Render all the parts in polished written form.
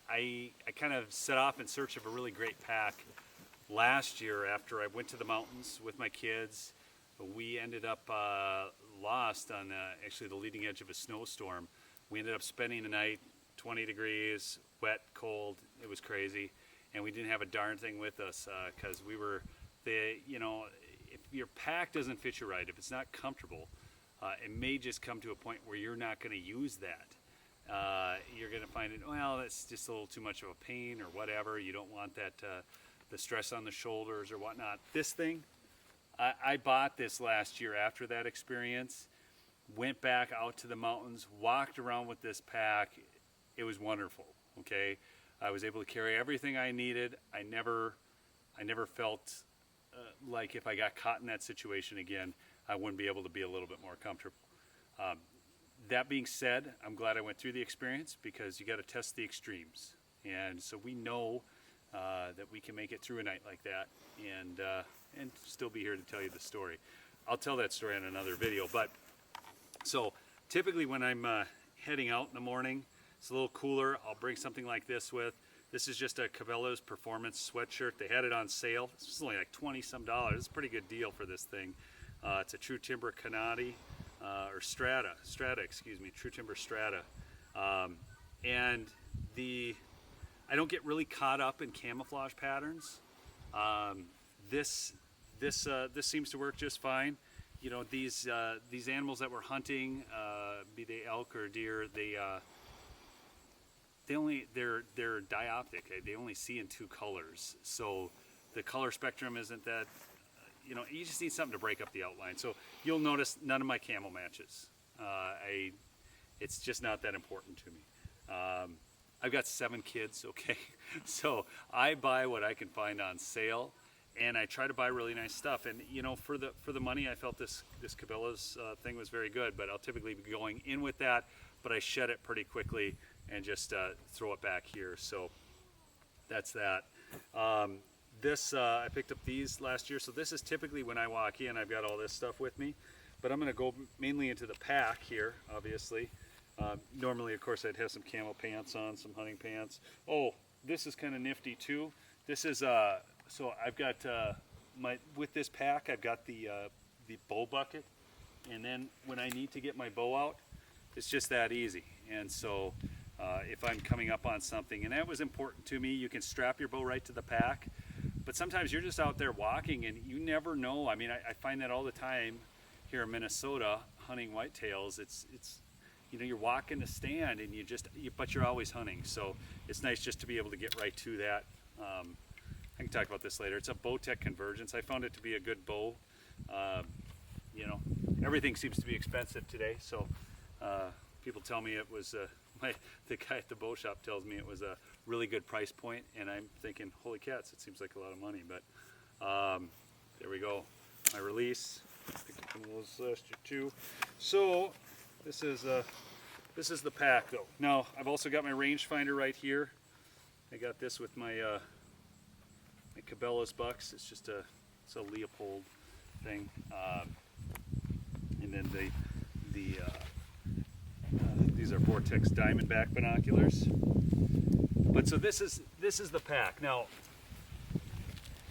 I kind of set off in search of a really great pack last year after I went to the mountains with my kids. We ended up lost on actually the leading edge of a snowstorm. We ended up spending the night, 20 degrees, wet, cold. It was crazy, and we didn't have a darn thing with us because we were if your pack doesn't fit you right, if it's not comfortable, it may just come to a point where you're not going to use that. You're going to find it, well, that's just a little too much of a pain or whatever. You don't want that the stress on the shoulders or whatnot. This thing, I bought this last year after that experience, went back out to the mountains, walked around with this pack. It was wonderful, okay? I was able to carry everything I needed. I never felt like if I got caught in that situation again, I wouldn't be able to be a little bit more comfortable. That being said, I'm glad I went through the experience because you got to test the extremes. And so we know that we can make it through a night like that and still be here to tell you the story. I'll tell that story in another video. But so typically when I'm heading out in the morning, it's a little cooler. I'll bring something like this with. This is just a Cabela's Performance sweatshirt. They had it on sale. This was only like $20 some. It's a pretty good deal for this thing. It's a True Timber Canati or Strata, excuse me, True Timber Strata. And I don't get really caught up in camouflage patterns. This seems to work just fine. You know, these animals that we're hunting, be they elk or deer, they're dioptic. They only see in two colors, so the color spectrum isn't that. You just need something to break up the outline. So you'll notice none of my camo matches. It's just not that important to me. I've got 7 kids, okay? So I buy what I can find on sale, and I try to buy really nice stuff. And for the money, I felt this Cabela's thing was very good, but I'll typically be going in with that, but I shed it pretty quickly and just throw it back here. So that's that. I picked up these last year, so this is typically when I walk in, I've got all this stuff with me, but I'm going to go mainly into the pack here, obviously. Normally, of course, I'd have some camo pants on, some hunting pants. Oh, this is kind of nifty too. This is, so I've got with this pack, I've got the bow bucket, and then when I need to get my bow out, it's just that easy. And so if I'm coming up on something, and that was important to me, you can strap your bow right to the pack, but sometimes you're just out there walking and you never know. I mean, I find that all the time here in Minnesota hunting whitetails. It's you're walking the stand and but you're always hunting. So it's nice just to be able to get right to that. I can talk about this later. It's a Bowtech Convergence. I found it to be a good bow. Everything seems to be expensive today. So people tell me it was, the guy at the bow shop tells me it was a really good price point, and I'm thinking, holy cats, it seems like a lot of money. But there we go, my release. Picked up one of those last year too. So this is the pack though. Now I've also got my rangefinder right here. I got this with my my Cabela's bucks. It's a Leopold thing, and then these are Vortex Diamondback binoculars. But so this is the pack. Now,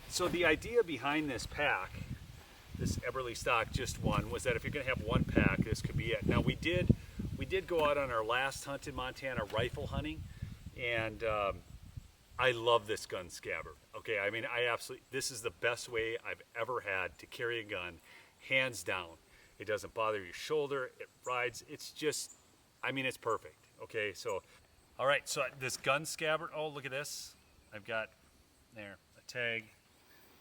so the idea behind this pack, this Eberlestock Just One, was that if you're going to have one pack, this could be it. Now we did go out on our last hunt in Montana, rifle hunting, and I love this gun scabbard. Okay, I mean, this is the best way I've ever had to carry a gun, hands down. It doesn't bother your shoulder, it rides, it's just, I mean, it's perfect. Okay, so, all right, so this gun scabbard, oh, look at this. I've got there a tag.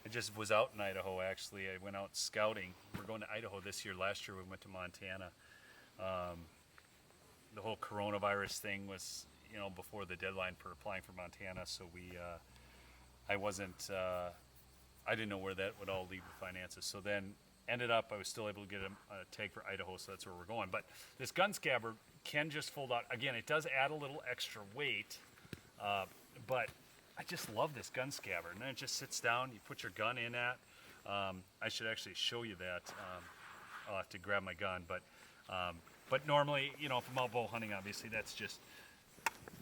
I just was out in Idaho, actually. I went out scouting. We're going to Idaho this year. Last year we went to Montana. The whole coronavirus thing was, before the deadline for applying for Montana, so I didn't know where that would all lead with finances. So then ended up, I was still able to get a tag for Idaho, so that's where we're going. But this gun scabbard can just fold out. Again, it does add a little extra weight, but I just love this gun scabbard. And then it just sits down, you put your gun in that. I should actually show you that. I'll have to grab my gun, but normally, if I'm out bow hunting, obviously that's just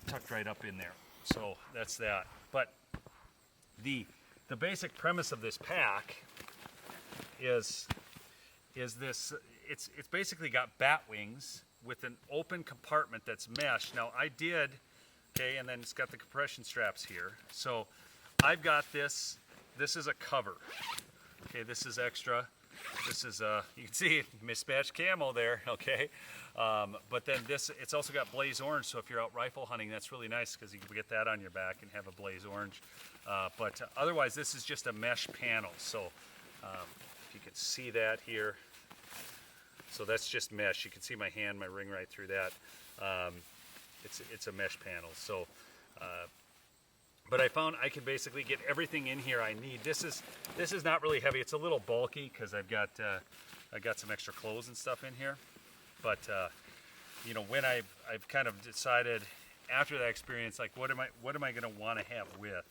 tucked right up in there. So that's that. But the basic premise of this pack is this. It's basically got bat wings with an open compartment that's mesh. Now I did, okay, and then it's got the compression straps here. So I've got this. This is a cover. Okay, this is extra. This is you can see mismatched camo there. Okay, but then this, it's also got blaze orange. So if you're out rifle hunting, that's really nice because you can get that on your back and have a blaze orange. But otherwise, this is just a mesh panel. So if you can see that here. So that's just mesh. You can see my hand, my ring right through that. It's a mesh panel. So, but I found I can basically get everything in here I need. This is not really heavy. It's a little bulky because I got some extra clothes and stuff in here. But you know, when I've kind of decided after that experience, like what am I going to want to have with?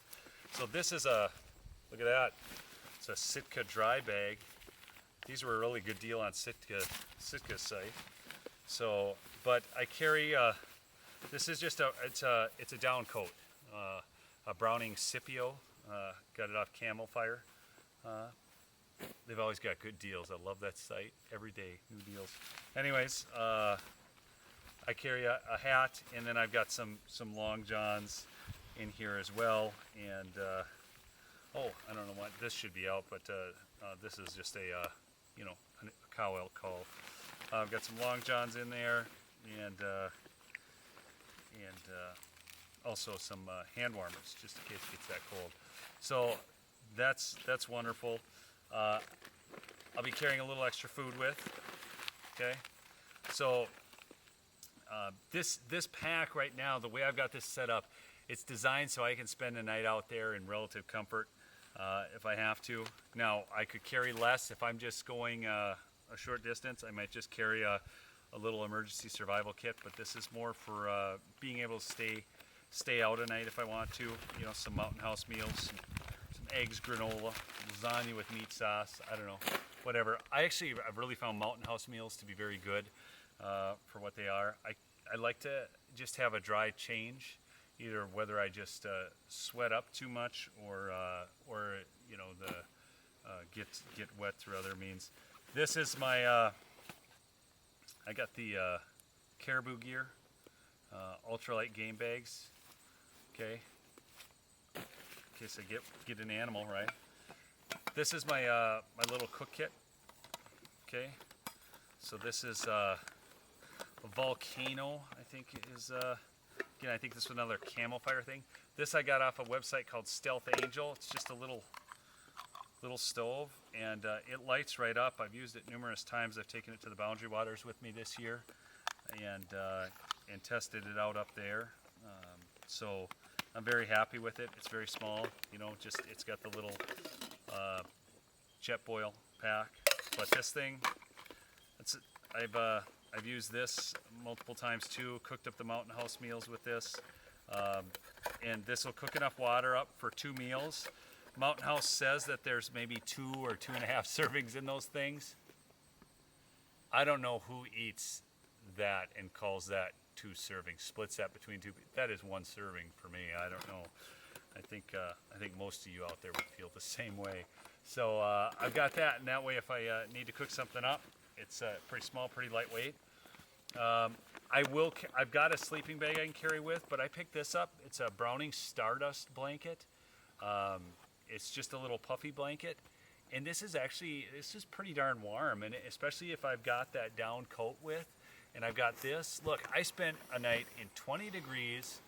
So this is look at that. It's a Sitka dry bag. These were a really good deal on Sitka's site. So, but I carry, this is just it's a down coat, a Browning Scipio, got it off Camel Fire. They've always got good deals. I love that site. Every day, new deals. Anyways, I carry a hat, and then I've got some long johns in here as well. And oh, I don't know what this should be out, but this is just a you know, a cow elk call. I've got some long johns in there, and also some hand warmers, just in case it gets that cold. So that's wonderful. I'll be carrying a little extra food with. Okay, so this pack right now, the way I've got this set up, it's designed so I can spend the night out there in relative comfort. If I have to. Now, I could carry less if I'm just going a short distance. I might just carry a little emergency survival kit, but this is more for being able to stay out at night if I want to. You know, some Mountain House meals, some eggs, granola, lasagna with meat sauce, I don't know, whatever. I've really found Mountain House meals to be very good for what they are. I like to just have a dry change. Either whether I just sweat up too much or you know, get wet through other means. This is my I got the Caribou Gear ultralight game bags. Okay, in case I get an animal, right? This is my my little cook kit. Okay, so this is a Volcano, I think is. Again, I think this was another Camel Fire thing. This I got off a website called Stealth Angel. It's just a little stove, and it lights right up. I've used it numerous times. I've taken it to the Boundary Waters with me this year, and tested it out up there. So I'm very happy with it. It's very small. You know, just it's got the little jet boil pack. But this thing, I've used this multiple times too, cooked up the Mountain House meals with this, and this will cook enough water up for 2 meals. Mountain House says that there's maybe 2 or 2.5 servings in those things. I don't know who eats that and calls that 2 servings, splits that between 2. That is 1 serving for me. I don't know. I think most of you out there would feel the same way. So I've got that, and that way if I need to cook something up, it's pretty small, pretty lightweight. I've got a sleeping bag I can carry with, but I picked this up. It's a Browning Stardust blanket. It's just a little puffy blanket, and this is pretty darn warm, and especially if I've got that down coat with, and I've got this. Look, I spent a night in 20 degrees,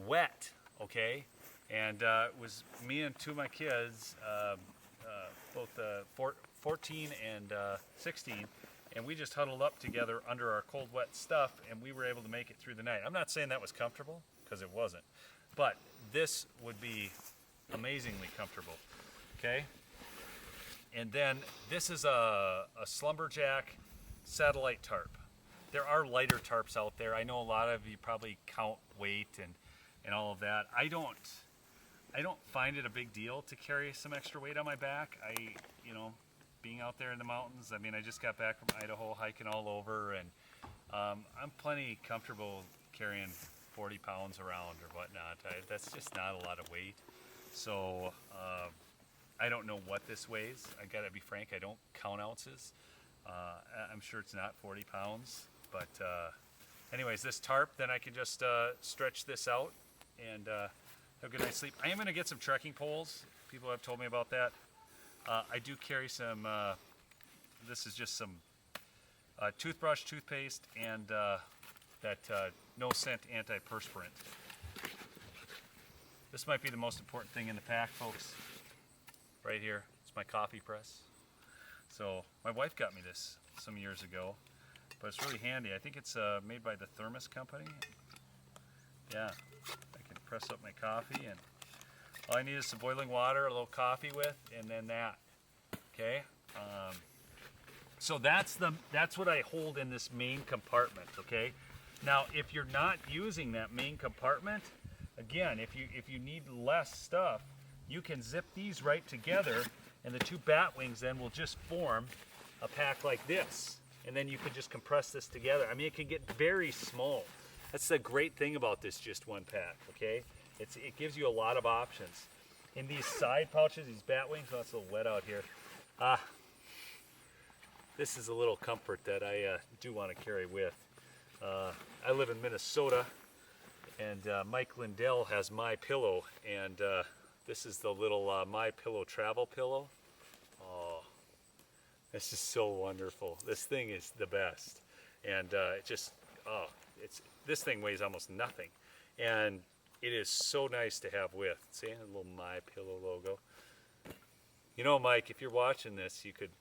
wet, okay, and it was me and 2 of my kids, both 14 and 16. And we just huddled up together under our cold, wet stuff, and we were able to make it through the night. I'm not saying that was comfortable, because it wasn't. But this would be amazingly comfortable, okay? And then this is a Slumberjack satellite tarp. There are lighter tarps out there. I know a lot of you probably count weight and all of that. I don't find it a big deal to carry some extra weight on my back. You know, being out there in the mountains, I mean, I just got back from Idaho hiking all over, and I'm plenty comfortable carrying 40 pounds around or whatnot. That's just not a lot of weight. So I don't know what this weighs. I gotta be frank, I don't count ounces. I'm sure it's not 40 pounds, but anyways, this tarp, then I can just stretch this out and have a good night's sleep. I am gonna get some trekking poles. People have told me about that. I do carry some, this is just some toothbrush, toothpaste, and that no scent antiperspirant. This might be the most important thing in the pack, folks. Right here, it's my coffee press. So my wife got me this some years ago, but it's really handy. I think it's made by the Thermos company. Yeah, I can press up my coffee, and all I need is some boiling water, a little coffee with, and then that. Okay. So that's what I hold in this main compartment. Okay. Now, if you're not using that main compartment, again, if you need less stuff, you can zip these right together, and the two Batwings then will just form a pack like this. And then you can just compress this together. I mean, it can get very small. That's the great thing about this Just One pack, okay? It gives you a lot of options. In these side pouches, these Batwings, oh, it's a little wet out here. This is a little comfort that I do want to carry with. I live in Minnesota, and Mike Lindell has My Pillow, and this is the little My Pillow travel pillow. Oh, this is so wonderful. This thing is the best, and this thing weighs almost nothing, and it is so nice to have with. See, a little My Pillow logo. You know, Mike, if you're watching this, you could,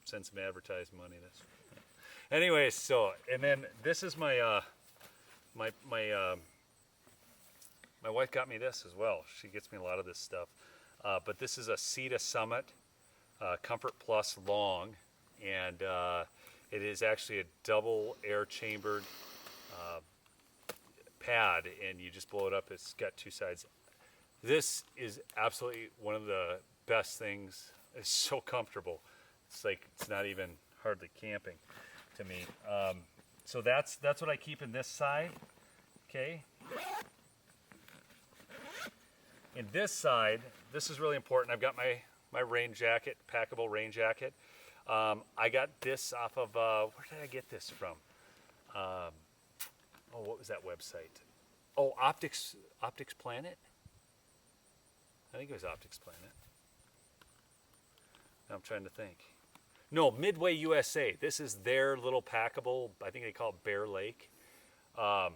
send some advertising money this. Anyways, so, and then this is my my wife got me this as well. She gets me a lot of this stuff. But this is a Ceta Summit Comfort Plus Long, and it is actually a double air chambered pad, and you just blow it up. It's got two sides. This is absolutely one of the best things. It's so comfortable. It's like it's not even hardly camping to me. So that's what I keep in this side. Okay. In this side, this is really important. I've got my rain jacket, packable rain jacket. I got this off of where did I get this from? What was that website? Oh, Optics Planet. I think it was Optics Planet. I'm trying to think. No, Midway USA. This is their little packable. I think they call it Bear Lake. I'm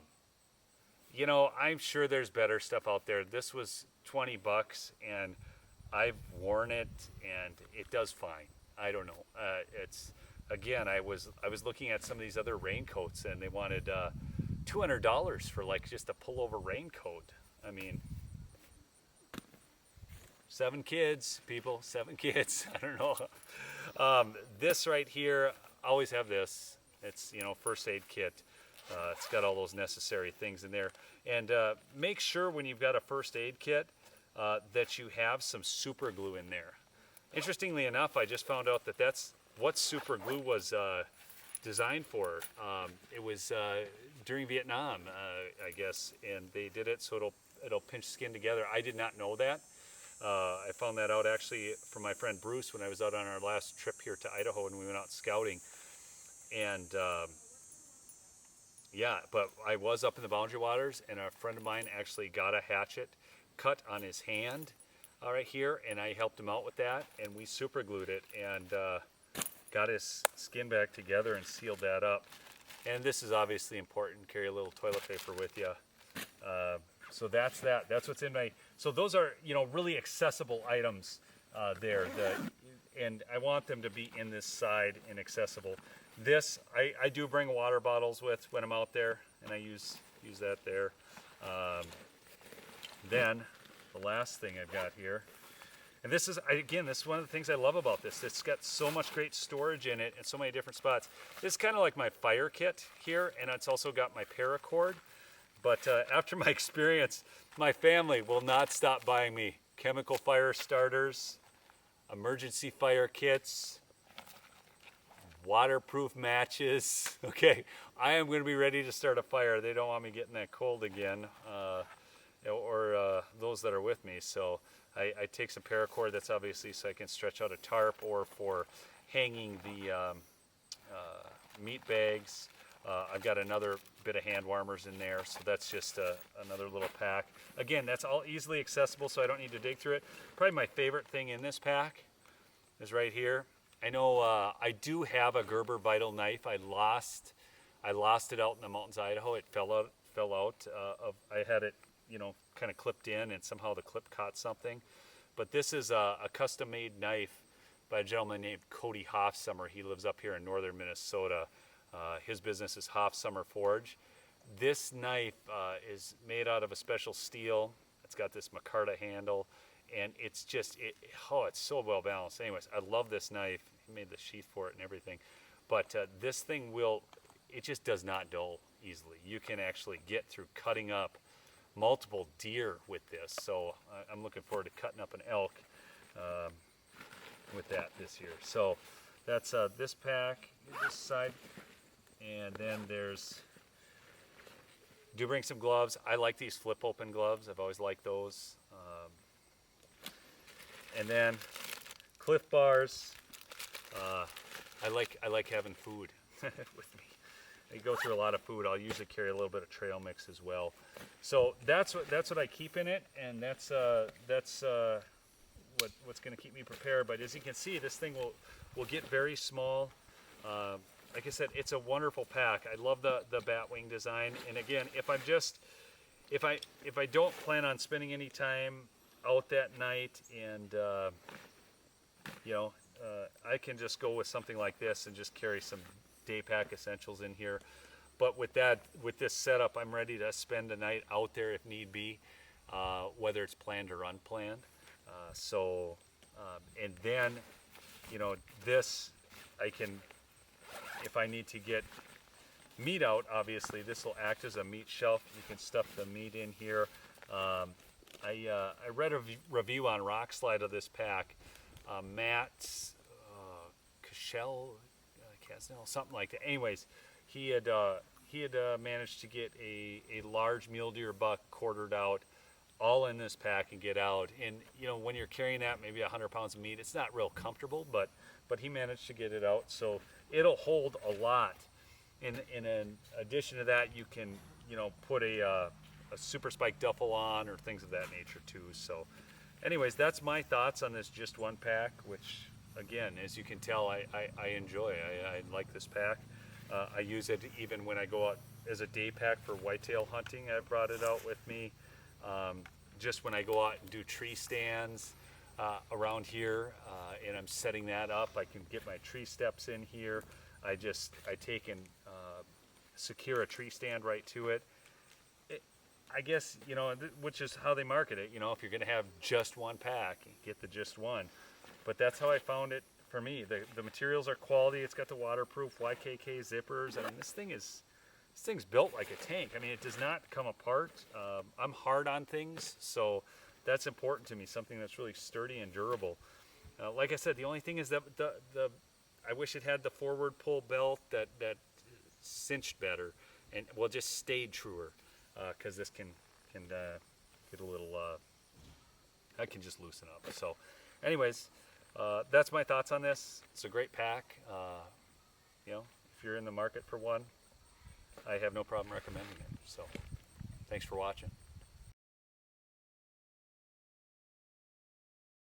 sure there's better stuff out there. This was $20, and I've worn it, and it does fine. I don't know. I was looking at some of these other raincoats, and they wanted $200 for like just a pullover raincoat. I mean, 7 kids, people, 7 kids. I don't know. This right here, I always have this. It's, first aid kit. It's got all those necessary things in there. And make sure when you've got a first aid kit that you have some super glue in there. Interestingly enough, I just found out that that's what super glue was designed for. It was during Vietnam, I guess, and they did it so it'll pinch skin together. I did not know that. I found that out actually from my friend Bruce when I was out on our last trip here to Idaho, and we went out scouting. And but I was up in the Boundary Waters, and a friend of mine actually got a hatchet cut on his hand right here, and I helped him out with that, and we super glued it and got his skin back together and sealed that up. And this is obviously important. Carry a little toilet paper with you. So that's that. That's what's in my. So those are really accessible items there. And I want them to be in this side and accessible. This I do bring water bottles with when I'm out there, and I use that there. Then the last thing I've got here, and this is one of the things I love about this. It's got so much great storage in it and so many different spots. This is kind of like my fire kit here, and it's also got my paracord. But after my experience, my family will not stop buying me chemical fire starters, emergency fire kits, waterproof matches. Okay, I am going to be ready to start a fire. They don't want me getting that cold again, or those that are with me. So I take some paracord. That's obviously so I can stretch out a tarp, or for hanging the meat bags. I've got another bit of hand warmers in there, so that's just another little pack. Again, that's all easily accessible, so I don't need to dig through it. Probably my favorite thing in this pack is right here. I know I do have a Gerber Vital knife. I lost it out in the mountains of Idaho. It fell out. I had it, kind of clipped in, and somehow the clip caught something. But this is a custom-made knife by a gentleman named Cody Hofsummer. He lives up here in northern Minnesota. His business is Hofsummer Forge. This knife is made out of a special steel. It's got this micarta handle, and it's just, it's so well balanced. Anyways, I love this knife. He made the sheath for it and everything. But this thing it just does not dull easily. You can actually get through cutting up multiple deer with this. So I'm looking forward to cutting up an elk with that this year. So that's this pack, this side. And then do bring some gloves. I like these flip open gloves. I've always liked those. And then Cliff Bars. I like having food with me. I go through a lot of food. I'll usually carry a little bit of trail mix as well. So that's what I keep in it, and that's what's going to keep me prepared. But as you can see, this thing will get very small. Like I said, it's a wonderful pack. I love the Batwing design. And again, if I don't plan on spending any time out that night, and I can just go with something like this and just carry some day pack essentials in here. But with this setup, I'm ready to spend a night out there if need be, whether it's planned or unplanned. And then, this I can. If I need to get meat out, obviously this will act as a meat shelf. You can stuff the meat in here. I read a review on Rock Slide of this pack. Matt Cashel, something like that. Anyways, he had managed to get a large mule deer buck quartered out, all in this pack, and get out. And when you're carrying that, maybe 100 pounds of meat, it's not real comfortable, but he managed to get it out, so it'll hold a lot. In addition to that, you can put a super spike duffel on, or things of that nature too. So anyways, that's my thoughts on this Just One pack, which again, as you can tell, I enjoy. I like this pack. I use it even when I go out as a day pack for whitetail hunting. I've brought it out with me. Just when I go out and do tree stands around here, and I'm setting that up, I can get my tree steps in here. I take and secure a tree stand right to it. I guess, which is how they market it. If you're going to have just one pack, get the Just One. But that's how I found it for me. The materials are quality. It's got the waterproof YKK zippers. I mean, this thing's built like a tank. I mean, it does not come apart. I'm hard on things, so that's important to me. Something that's really sturdy and durable. Like I said, the only thing is that I wish it had the forward pull belt that cinched better, and just stayed truer, because this can get a little. I can just loosen up. So, anyways, that's my thoughts on this. It's a great pack. If you're in the market for one, I have no problem recommending it. So, thanks for watching.